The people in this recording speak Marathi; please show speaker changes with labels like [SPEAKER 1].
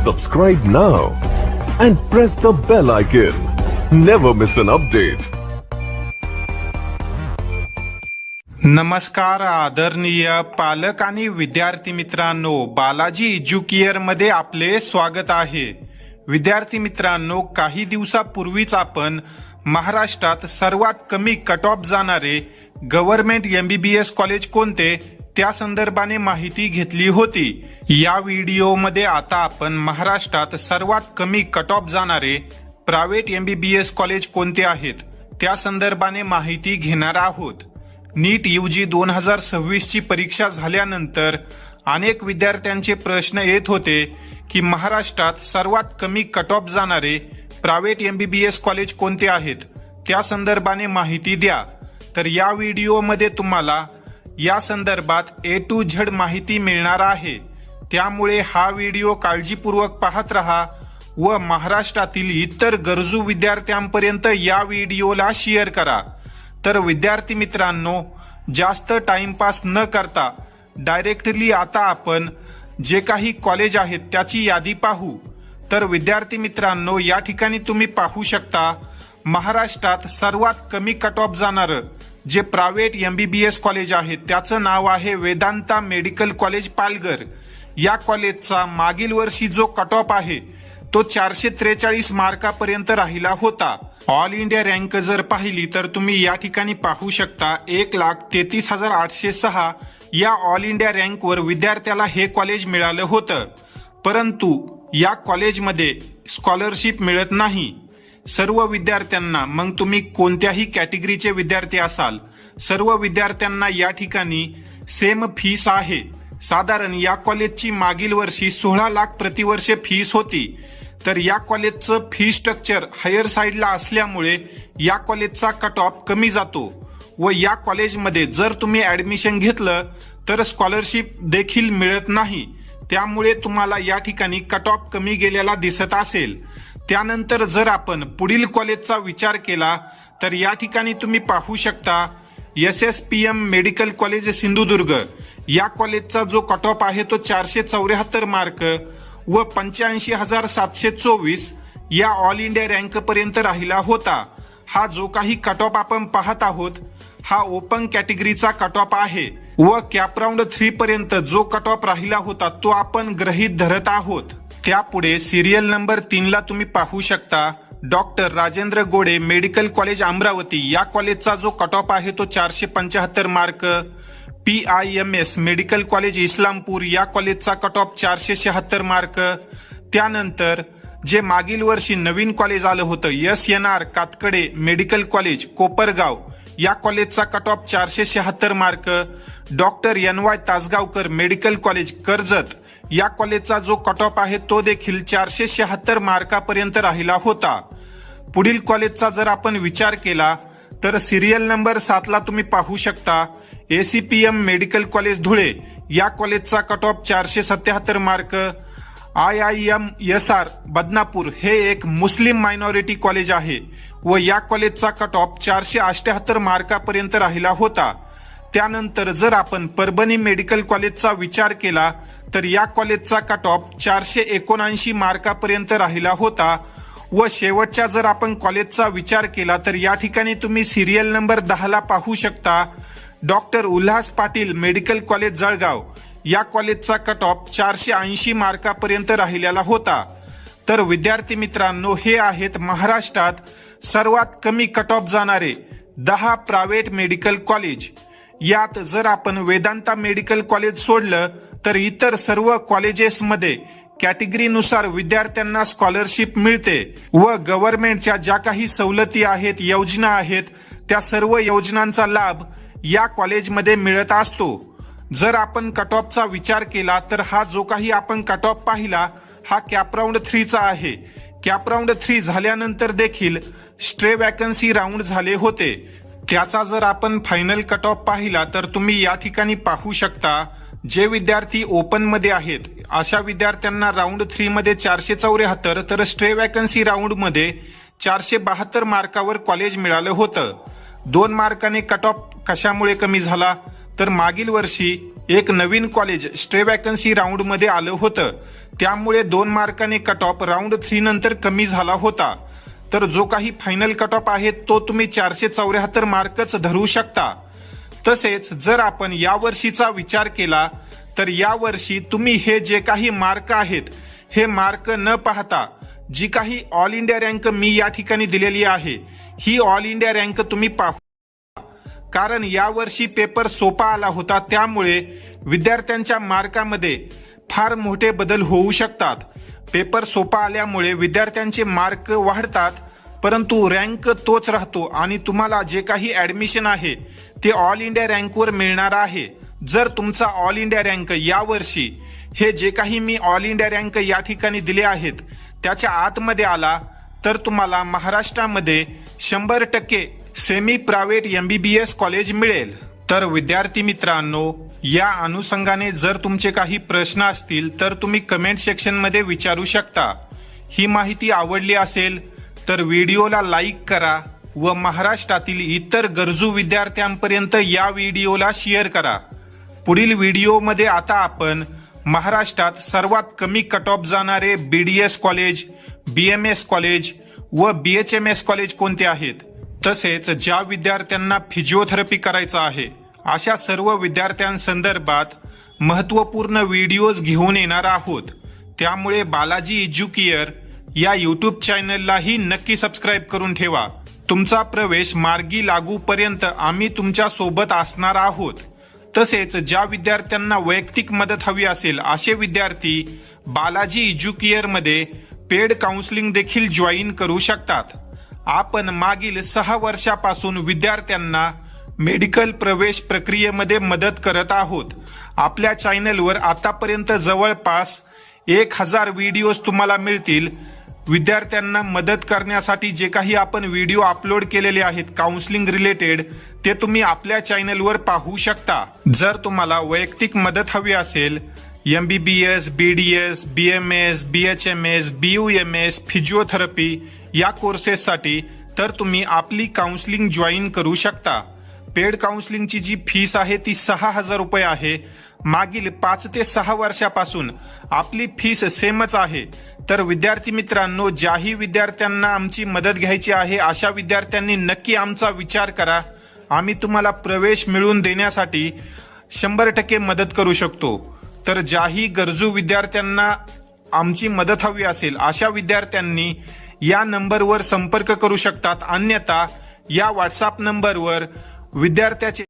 [SPEAKER 1] Subscribe now and press the bell icon. Never miss an update.
[SPEAKER 2] नमस्कार आदरणीय पालक आणि विद्यार्थी मित्रांनो, बालाजी एज्युकेअर मध्ये आपले स्वागत आहे। विद्यार्थी मित्रांनो, काही दिवसापूर्वीच आपण महाराष्ट्रात सर्वात कमी कट ऑफ जाणारे गव्हर्नमेंट एमबीबीएस कॉलेज कोणते त्या संदर्भाने माहिती घेतली होती। या व्हिडिओमध्ये आता आपण महाराष्ट्रात सर्वात कमी कट ऑफ जाणारे प्रायव्हेट एमबीबीएस कॉलेज कोणते आहेत त्या संदर्भाने माहिती घेणार आहोत। नीट यूजी 2026 ची परीक्षा झाल्यानंतर अनेक विद्यार्थ्यांचे प्रश्न येत होते की महाराष्ट्रात सर्वात कमी कट ऑफ जाणारे प्रायव्हेट एमबीबीएस कॉलेज कोणते आहेत त्या संदर्भाने माहिती द्या। तर या व्हिडिओमध्ये तुम्हाला या संदर्भात ए टू झेड माहिती मिळणार आहे, त्यामुळे हा व्हिडिओ काळजीपूर्वक पाहत रहा व महाराष्ट्रातील इतर गरजू विद्यार्थ्यांपर्यंत या व्हिडिओला शेअर करा। तर विद्यार्थी मित्रांनो, जास्त टाइमपास न करता डायरेक्टली आता आपण जे काही कॉलेज आहेत त्याची यादी पाहू। तर विद्यार्थी मित्रांनो, या ठिकाणी तुम्ही पाहू शकता महाराष्ट्रात सर्वात कमी कट ऑफ जाणारं जे प्रायव्हेट एमबीबीएस कॉलेज आहे त्याचं नाव आहे वेदांता मेडिकल कॉलेज पालघर। या कॉलेजचा मागील वर्षी जो कट ऑफ आहे तो 443 मार्कापर्यंत राहिला होता। ऑल इंडिया रँक जर पाहिली तर तुम्ही या ठिकाणी पाहू शकता 1,33,806 या ऑल इंडिया रँकवर विद्यार्थ्याला हे कॉलेज मिळालं होतं, परंतु या कॉलेजमध्ये स्कॉलरशिप मिळत नाही सर्व विद्यार्थ्यांना। मग तुम्ही कोणत्याही कॅटेगरीचे विद्यार्थी असाल, सर्व विद्यार्थ्यांना या ठिकाणी सेम फीस आहे। साधारण या कॉलेजची मागील वर्षी 16 लाख प्रतिवर्ष फीस होती। तर या कॉलेजचं फी स्ट्रक्चर हायर साईडला असल्यामुळे या कॉलेजचा कट ऑफ कमी जातो व या कॉलेजमध्ये जर तुम्ही ऍडमिशन घेतलं तर स्कॉलरशिप देखील मिळत नाही, त्यामुळे तुम्हाला या ठिकाणी कट ऑफ कमी गेलेला दिसत असेल। त्यानंतर जर आपण पुढील कॉलेजचा विचार केला तर या ठिकाणी तुम्ही पाहू शकता SSPM मेडिकल कॉलेज सिंधुदुर्ग। या कॉलेजचा जो कट ऑफ आहे तो 474 मार्क व 85,724 या ऑल इंडिया रँक पर्यंत राहिला होता। हा जो काही कट ऑफ आपण पाहत आहोत हा ओपन कॅटेगरीचा कट ऑफ आहे व कॅप राऊंड 3 पर्यंत जो कट ऑफ राहिला होता तो आपण गृहीत धरत आहोत। त्यापुढे सिरियल नंबर 3 ला तुम्ही पाहू शकता doctor Rajendra Gode medical college Amravati. या कॉलेजचा जो कट ऑफ आहे तो 475 mark. PIMS medical college Islampur या कॉलेजचा कट ऑफ 476 मार्क। त्यानंतर जे मागील वर्षी नवीन कॉलेज आलं होतं SNR Katkade medical college Kopargaon, या कॉलेजचा cut off 476 mark. Doctor NY Tasgaonkar medical college Karjat, या कॉलेजचा जो कट ऑफ आहे तो देखील 476 मार्कापर्यंत राहिला होता। पुढील कॉलेजचा जर आपण विचार केला तर सिरियल नंबर 7 ला तुम्ही पाहू शकता ACPM मेडिकल कॉलेज धुळे। या कॉलेजचा cut off 477 mark. IIMSR Badnapur हे एक मुस्लिम मायनॉरिटी कॉलेज आहे व या कॉलेजचा कट ऑफ 478 मार्कापर्यंत राहिला होता। त्यानंतर जर आपण परभणी मेडिकल कॉलेजचा विचार केला तर या कॉलेजचा कट ऑफ 479 मार्कापर्यंत राहिला होता व शेवटच्या जर आपण कॉलेजचा विचार केला तर या ठिकाणी तुम्ही सिरियल नंबर 10 ला पाहू शकता doctor Ulhas Patil medical college Jalgaon. या कॉलेजचा कट ऑफ 480 मार्कापर्यंत राहिलेला होता। तर विद्यार्थी मित्रांनो, हे आहेत महाराष्ट्रात सर्वात कमी कट ऑफ जाणारे 10 प्रायव्हेट मेडिकल कॉलेज। यात जर आपण वेदांता मेडिकल कॉलेज सोडलं तर इतर सर्व कॉलेजेसमध्ये कॅटेगरीनुसार विद्यार्थ्यांना स्कॉलरशिप मिळते व गव्हर्नमेंटच्या ज्या काही सवलती आहेत, योजना आहेत, त्या सर्व योजनांचा लाभ या कॉलेजमध्ये मिळत असतो। जर आपण कट ऑफचा विचार केला तर हा जो काही आपण कट ऑफ पाहिला हा कॅप राऊंड 3 चा आहे। कॅप राऊंड 3 झाल्यानंतर देखील स्ट्रे वॅकन्सी राऊंड झाले होते, त्याचा जर आपण फायनल कट ऑफ पाहिला तर तुम्ही या ठिकाणी पाहू शकता जे विद्यार्थी ओपन मध्ये आहेत अशा विद्यार्थ्यांना राऊंड 3 मध्ये 474 तर स्ट्रे वॅकन्सी राऊंड मध्ये 472 मार्कावर कॉलेज मिळालं होतं। 2 मार्काने कट ऑफ कशामुळे कमी झाला तर मागील वर्षी एक नवीन कॉलेज स्टे वॅकन्सी राऊंडमध्ये आलं होतं, त्यामुळे 2 मार्काने कट ऑफ राऊंड 3 नंतर कमी झाला होता. तर जो काही फायनल कट ऑफ आहे तो तुम्ही 474 मार्कच धरू शकता. तसेच जर आपण या वर्षीचा विचार केला तर या वर्षी तुम्ही हे जे काही मार्क आहेत हे मार्क न पाहता जी काही ऑल इंडिया रँक मी या ठिकाणी दिलेली आहे ही ऑल इंडिया रँक तुम्ही पाहू, कारण या वर्षी पेपर सोपा आला होता, त्यामुळे विद्यार्थ्यांच्या मार्कामध्ये फार मोठे बदल होऊ शकतात. पेपर सोपा आल्यामुळे विद्यार्थ्यांचे मार्क वाढतात, परंतु रँक तोच राहतो आणि तुम्हाला जे काही ऍडमिशन आहे ते ऑल इंडिया रँकवर मिळणार आहे. जर तुमचा ऑल इंडिया रँक यावर्षी हे जे काही मी ऑल इंडिया रँक या ठिकाणी दिले आहेत त्याच्या आतमध्ये आला तर तुम्हाला महाराष्ट्रामध्ये 100% सेमी प्रायव्हेट MBBS कॉलेज मिळेल. तर विद्यार्थी मित्रांनो, या अनुषंगाने जर तुमचे काही प्रश्न असतील तर तुम्ही कमेंट सेक्शनमध्ये विचारू शकता. ही माहिती आवडली असेल तर व्हिडिओला लाईक करा व महाराष्ट्रातील इतर गरजू विद्यार्थ्यांपर्यंत या व्हिडिओला शेअर करा. पुढील व्हिडिओमध्ये आता आपण महाराष्ट्रात सर्वात कमी कट ऑफ जाणारे BDS कॉलेज, BMS कॉलेज व BHMS कॉलेज कोणते आहेत, तसेच ज्या विद्यार्थ्यांना फिजिओथेरपी करायचं आहे अशा सर्व विद्यार्थ्यांसंदर्भात महत्त्वपूर्ण व्हिडिओज घेऊन येणार आहोत. त्यामुळे बालाजी एज्युकेअर या यूट्यूब चॅनललाही नक्की सबस्क्राईब करून ठेवा. तुमचा प्रवेश मार्गी लागूपर्यंत आम्ही तुमच्या सोबत असणार आहोत. तसेच ज्या विद्यार्थ्यांना वैयक्तिक मदत हवी असेल असे विद्यार्थी बालाजी एज्युकेअर मध्ये पेड काउन्सिलिंग देखील जॉईन करू शकतात. आपण मागील 6 वर्षापासून विद्यार्थ्यांना मेडिकल प्रवेश प्रक्रियेमध्ये मदत करत आहोत. आपल्या चॅनलवर आतापर्यंत जवळपास 1000 व्हिडिओज तुम्हाला मिळतील. विद्यार्थ्यांना मदत करण्यासाठी जे काही आपण व्हिडिओ अपलोड केलेले आहेत काउन्सिलिंग रिलेटेड ते तुम्ही आपल्या चॅनलवर पाहू शकता. जर तुम्हाला वैयक्तिक मदत हवी असेल MBBS, BDS, BMS, BHMS, BUMS, physiotherapy या कोर्सेससाठी तर तुम्ही आपली काउन्सिलिंग जॉईन करू शकता. पेड काउन्सिलिंगची जी फीस आहे ती 6000 रुपये आहे. मागील 5 ते 6 वर्षापासून आपली फीस सेमच आहे. तर विद्यार्थी मित्रांनो, ज्याही विद्यार्थ्यांना आमची मदत घ्यायची आहे अशा विद्यार्थ्यांनी नक्की आमचा विचार करा. आम्ही तुम्हाला प्रवेश मिळवून देण्यासाठी 100% मदत करू शकतो. तर ज्याही गरजू विद्यार्थ्यांना आमची मदत हवी असेल अशा विद्यार्थ्यांनी या नंबरवर संपर्क करू शकतात. अन्यथा या व्हॉट्सअप नंबरवर विद्यार्थ्याचे